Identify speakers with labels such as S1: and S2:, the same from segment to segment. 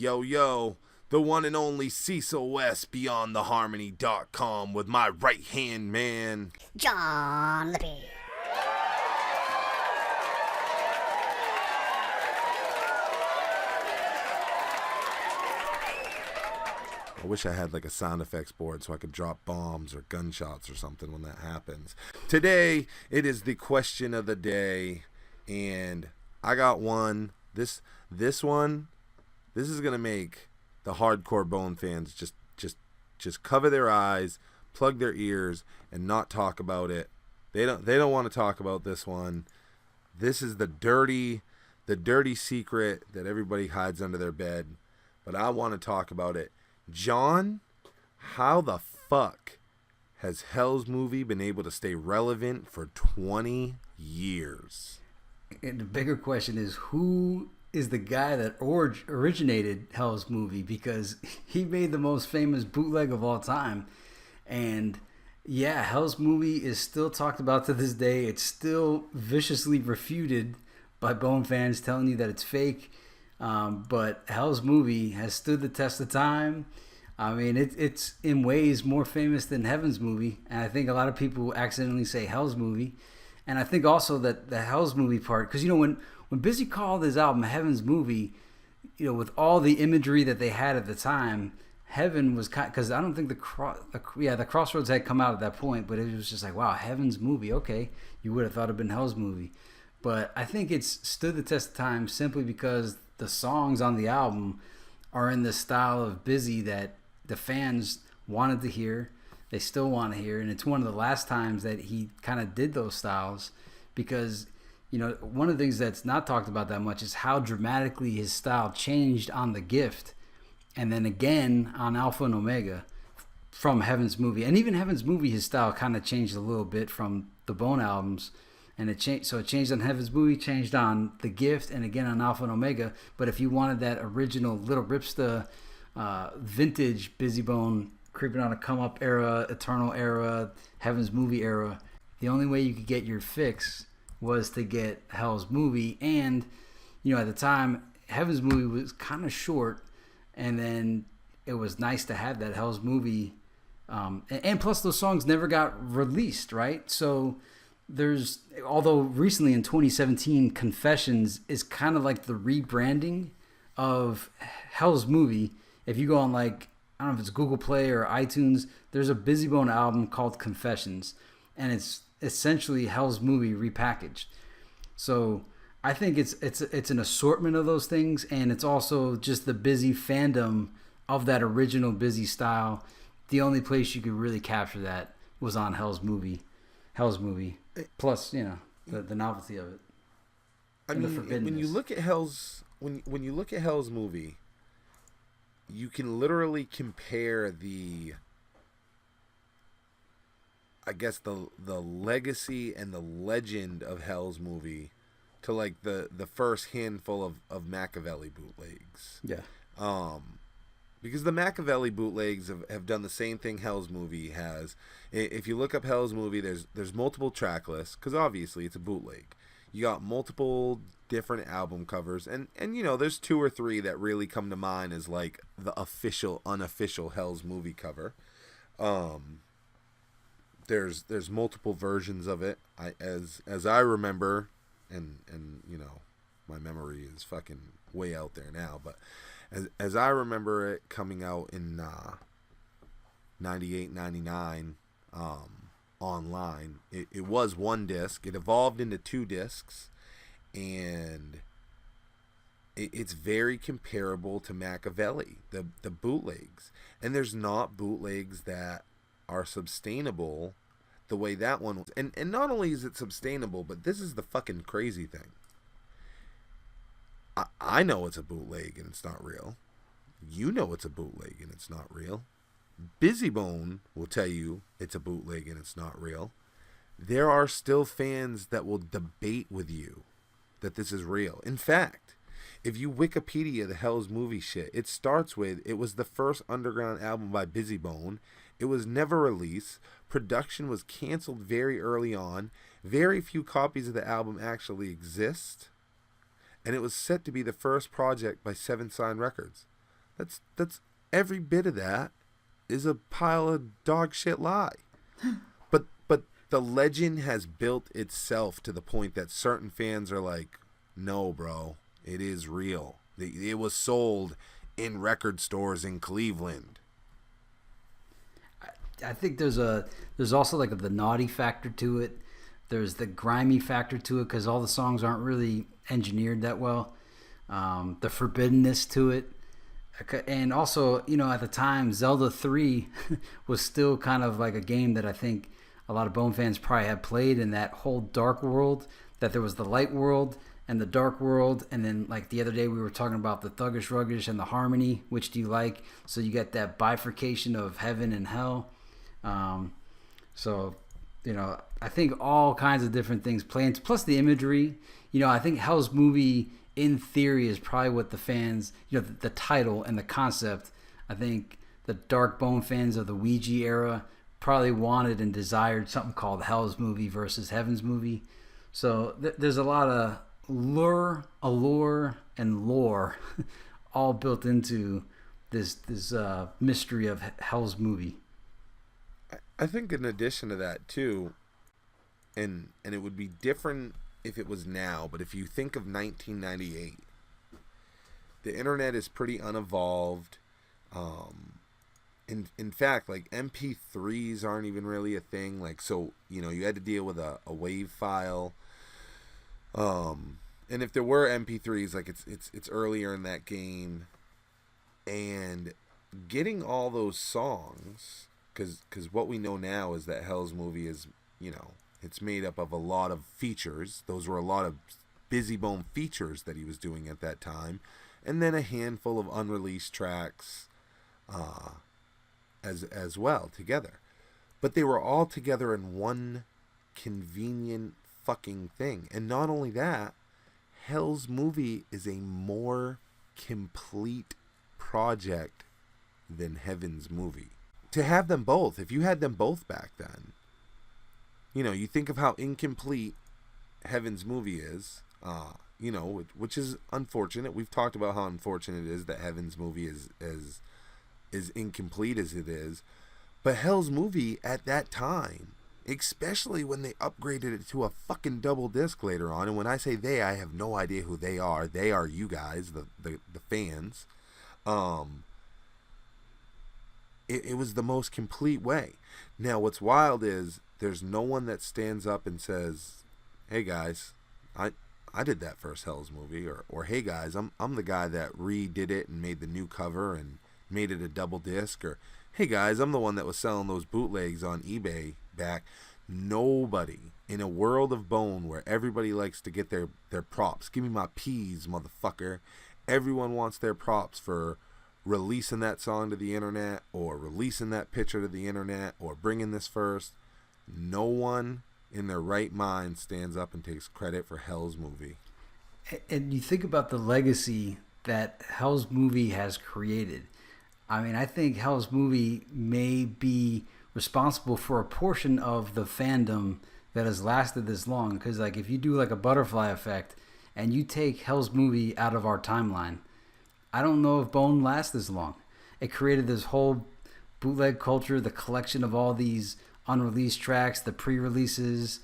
S1: Yo, yo, the one and only Cecil West BeyondTheHarmony.com with my right hand man,
S2: John Lippy.
S1: I wish I had like a sound effects board so I could drop bombs or gunshots or something when that happens. Today, it is the question of the day, and I got one. This one, this is gonna make the hardcore Bone fans just cover their eyes, plug their ears, and not talk about it. They don't want to talk about this one. This is the dirty secret that everybody hides under their bed, but I want to talk about it. John, how the fuck has Hellz movie been able to stay relevant for 20 years?
S3: And the bigger question is, who is the guy that originated Hellz movie? Because he made the most famous bootleg of all time. And yeah, Hellz movie is still talked about to this day. It's still viciously refuted by Bone fans telling you that it's fake. But Hellz movie has stood the test of time. I mean, it's in ways more famous than Heaven's movie. And I think a lot of people accidentally say Hellz movie. And I think also that the Hellz movie part, because, you know, when Busy called his album Heaven's movie, you know, with all the imagery that they had at the time, Heaven was kind, because I don't think the Crossroads had come out at that point, but it was just like, wow, Heaven's movie, okay. You would have thought it'd been Hell's movie. But I think it's stood the test of time simply because the songs on the album are in the style of Busy that the fans wanted to hear. They still want to hear, and it's one of the last times that he kind of did those styles, because, you know, one of the things that's not talked about that much is how dramatically his style changed on The Gift, and then again on Alpha and Omega from Heaven's movie. And even Heaven's movie, his style kind of changed a little bit from the Bone albums, and it changed. So it changed on Heaven's movie, changed on The Gift, and again on Alpha and Omega. But if you wanted that original Little Ripsta, vintage Busy Bone, Creeping on a Come Up era, Eternal era, Heaven's movie era, the only way you could get your fix was to get Hell's movie. And, you know, at the time, Heaven's movie was kind of short, and then it was nice to have that Hell's movie. And plus, those songs never got released, right? So there's, although recently in 2017, Confessions is kind of like the rebranding of Hell's movie. If you go on, like, I don't know if it's Google Play or iTunes, there's a Busy Bone album called Confessions, and it's essentially Hell's movie repackaged. So I think it's an assortment of those things, and it's also just the Busy fandom of that original Busy style. The only place you could really capture that was on Hell's movie. Plus, you know, the novelty of it.
S1: I mean, when you look at Hell's movie, you can literally compare the legacy and the legend of Hell's movie to like the first handful of Machiavelli bootlegs.
S3: Yeah.
S1: Because the Machiavelli bootlegs have done the same thing Hell's movie has. If you look up Hell's movie, there's multiple track lists, because obviously it's a bootleg. You got multiple different album covers, and you know, there's 2 or 3 that really come to mind as like the unofficial Hell's movie cover. There's multiple versions of it. As I remember, and you know, my memory is fucking way out there now, but as I remember it coming out in 98, 99, online, it was 1 disc. It evolved into 2 discs, and it's very comparable to Machiavelli, the bootlegs. And there's not bootlegs that are sustainable the way that one was. And not only is it sustainable, but this is the fucking crazy thing. I know it's a bootleg and it's not real. You know it's a bootleg and it's not real. Busy Bone will tell you it's a bootleg and it's not real. There are still fans that will debate with you that this is real. In fact, if you Wikipedia the Hell's movie shit, it starts with, it was the first underground album by Busy Bone. It was never released. Production was canceled very early on. Very few copies of the album actually exist. And it was set to be the first project by Seven Sign Records. That's every bit of that is a pile of dog shit lie. But the legend has built itself to the point that certain fans are like, no, bro, it is real. It was sold in record stores in Cleveland.
S3: I think there's also like the naughty factor to it. There's the grimy factor to it because all the songs aren't really engineered that well. The forbiddenness to it. And also, you know, at the time, Zelda 3 was still kind of like a game that I think a lot of Bone fans probably had played in that whole dark world, that there was the light world and the dark world. And then, like, the other day we were talking about the thuggish, ruggish, and the harmony. Which do you like? So you get that bifurcation of heaven and hell. So, you know, I think all kinds of different things play into, plus the imagery. You know, I think Hell's movie, in theory, is probably what the fans, you know, the title and the concept, I think the Dark Bone fans of the Ouija era probably wanted and desired something called Hell's movie versus Heaven's movie. So there's a lot of allure, and lore all built into this mystery of Hell's movie.
S1: I think in addition to that too, and it would be different if it was now, but if you think of 1998, the internet is pretty unevolved. In fact, like MP3s aren't even really a thing. Like, so, you know, you had to deal with a WAV file. And if there were MP3s, like it's earlier in that game, and getting all those songs, because what we know now is that Hell's movie is, you know, it's made up of a lot of features. Those were a lot of Busy Bone features that he was doing at that time. And then a handful of unreleased tracks as well together. But they were all together in one convenient fucking thing. And not only that, Hell's movie is a more complete project than Heaven's movie. To have them both, if you had them both back then, you know, you think of how incomplete Heaven's movie is, you know, which is unfortunate. We've talked about how unfortunate it is that Heaven's movie is incomplete as it is. But Hell's movie at that time, especially when they upgraded it to a fucking double disc later on, and when I say they, I have no idea who they are. They are you guys, the fans. It was the most complete way. Now, what's wild is there's no one that stands up and says, "Hey guys, I did that first Hell's movie," or "Hey guys, I'm the guy that redid it and made the new cover and made it a double disc," or "Hey guys, I'm the one that was selling those bootlegs on eBay back." Nobody in a world of Bone where everybody likes to get their props. Give me my P's, motherfucker. Everyone wants their props for releasing that song to the internet, or releasing that picture to the internet, or bringing this first. No one in their right mind stands up and takes credit for Hell's movie.
S3: And you think about the legacy that Hell's movie has created. I mean, I think Hell's movie may be responsible for a portion of the fandom that has lasted this long. Because, like, if you do like a butterfly effect and you take Hell's movie out of our timeline, I don't know if Bone lasts this long. It created this whole bootleg culture, the collection of all these unreleased tracks, the pre-releases,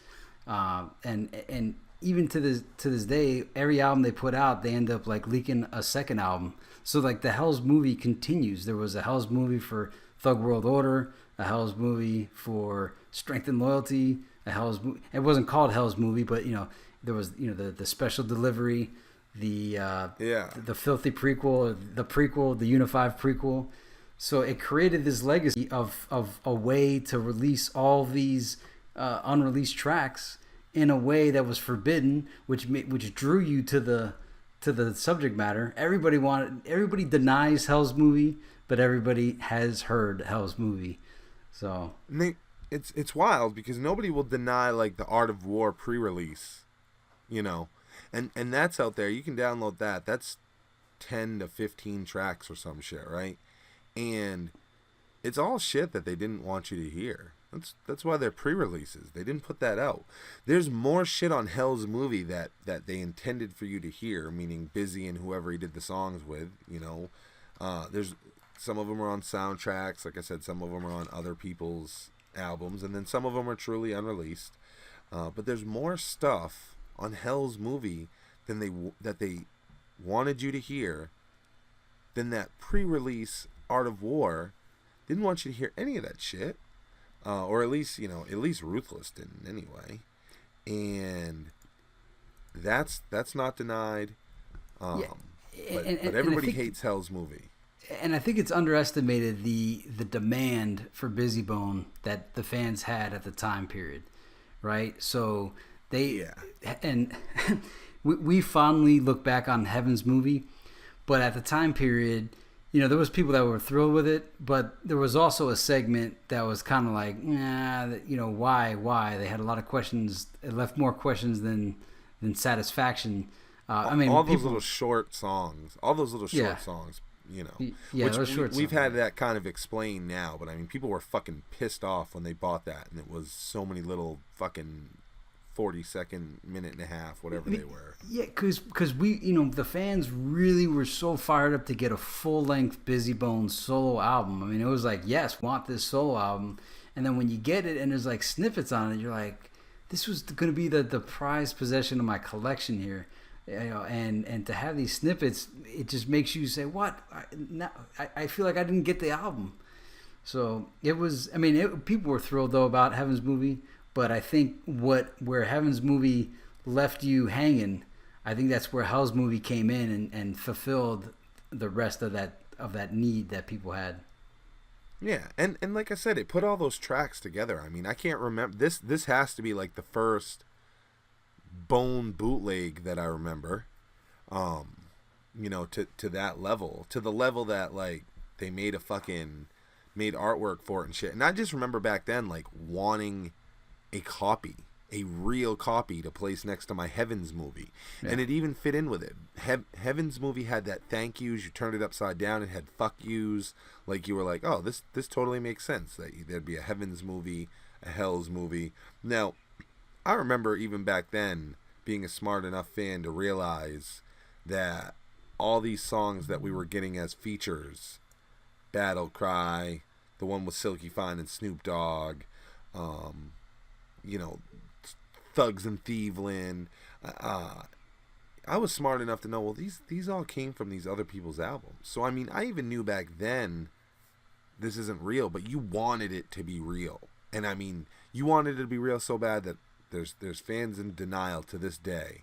S3: and even to this day, every album they put out, they end up like leaking a second album. So like the Hell's movie continues. There was a Hell's movie for Thug World Order, a Hell's movie for Strength and Loyalty, a Hell's movie. It wasn't called Hell's movie, but you know there was, you know, the special delivery, the filthy prequel, the prequel, the unified prequel. So it created this legacy of a way to release all these unreleased tracks in a way that was forbidden, which drew you to the subject matter. Everybody denies Hell's movie, but everybody has heard Hell's movie. So
S1: it's wild because nobody will deny like the Art of War pre-release, you know, and that's out there. You can download that. That's 10 to 15 tracks or some shit, right? And it's all shit that they didn't want you to hear. That's why they're pre-releases. They didn't put that out. There's more shit on Hell's movie that they intended for you to hear, meaning Busy and whoever he did the songs with, you know. There's some of them are on soundtracks. Like I said, some of them are on other people's albums, and then some of them are truly unreleased. But there's more stuff on Hellz movie that they wanted you to hear than that pre-release Art of War. Didn't want you to hear any of that shit, or at least Ruthless didn't anyway. And that's not denied. But everybody hates Hellz movie.
S3: And I think it's underestimated the demand for Busy Bone that the fans had at the time period, right? So and we fondly look back on Heaven's movie, but at the time period, there was people that were thrilled with it, but there was also a segment that was kind of like, why? They had a lot of questions. It left more questions than satisfaction.
S1: All those little short songs, we've had that kind of explained now, but I mean, people were fucking pissed off when they bought that, and it was so many little fucking 40-second, minute and a half, whatever they were. Yeah,
S3: because we, the fans really were so fired up to get a full-length Busy Bone solo album. I mean, it was like, yes, want this solo album, and then when you get it and there's like snippets on it, you're like, this was going to be the prized possession of my collection here. And to have these snippets, it just makes you say, what? I feel like I didn't get the album. So it was, people were thrilled though about Heaven's movie, but I think where Heaven's movie left you hanging, I think that's where Hell's movie came in and fulfilled the rest of that need that people had.
S1: Yeah, and like I said, it put all those tracks together. I mean, I can't remember, this has to be like the first Bone bootleg that I remember, to that level, to the level that like they made artwork for it and shit. And I just remember back then like wanting a real copy to place next to my Heavens movie. Yeah. And it even fit in with it. Heavens movie had that thank yous, you turned it upside down, it had fuck yous, like you were like, oh, this totally makes sense that there'd be a Heavens movie, a Hell's movie. Now I remember even back then being a smart enough fan to realize that all these songs that we were getting as features, Battle Cry, the one with Silky Fine and Snoop Dogg, Thugs and Thieveland, I was smart enough to know, well, these all came from these other people's albums. So I mean, I even knew back then this isn't real, but you wanted it to be real. And I mean, you wanted it to be real so bad that there's fans in denial to this day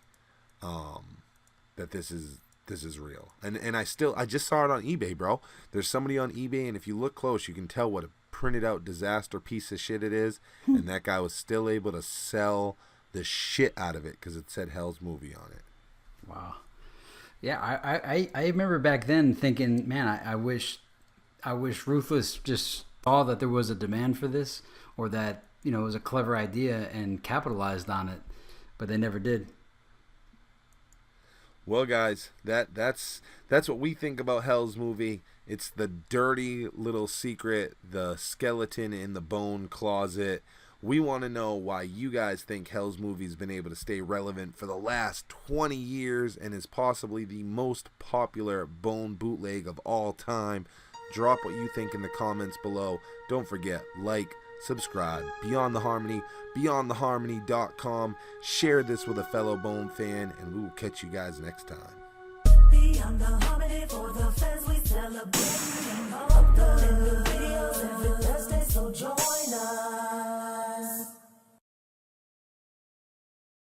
S1: that this is real. And I just saw it on eBay, bro. There's somebody on eBay, and if you look close, you can tell what a printed out disaster piece of shit it is. And that guy was still able to sell the shit out of it because it said Hell's movie on it.
S3: Wow. Yeah, I remember back then thinking, man, I wish Ruthless just saw that there was a demand for this, or that it was a clever idea and capitalized on it, but they never did.
S1: Well, guys, that's what we think about Hell's movie. It's the dirty little secret, the skeleton in the bone closet. We want to know why you guys think Hell's movie's been able to stay relevant for the last 20 years and is possibly the most popular Bone bootleg of all time. Drop what you think in the comments below. Don't forget, like, subscribe. Beyond the Harmony, beyondtheharmony.com. Share this with a fellow Bone fan, and we will catch you guys next time.
S4: Beyond the Harmony.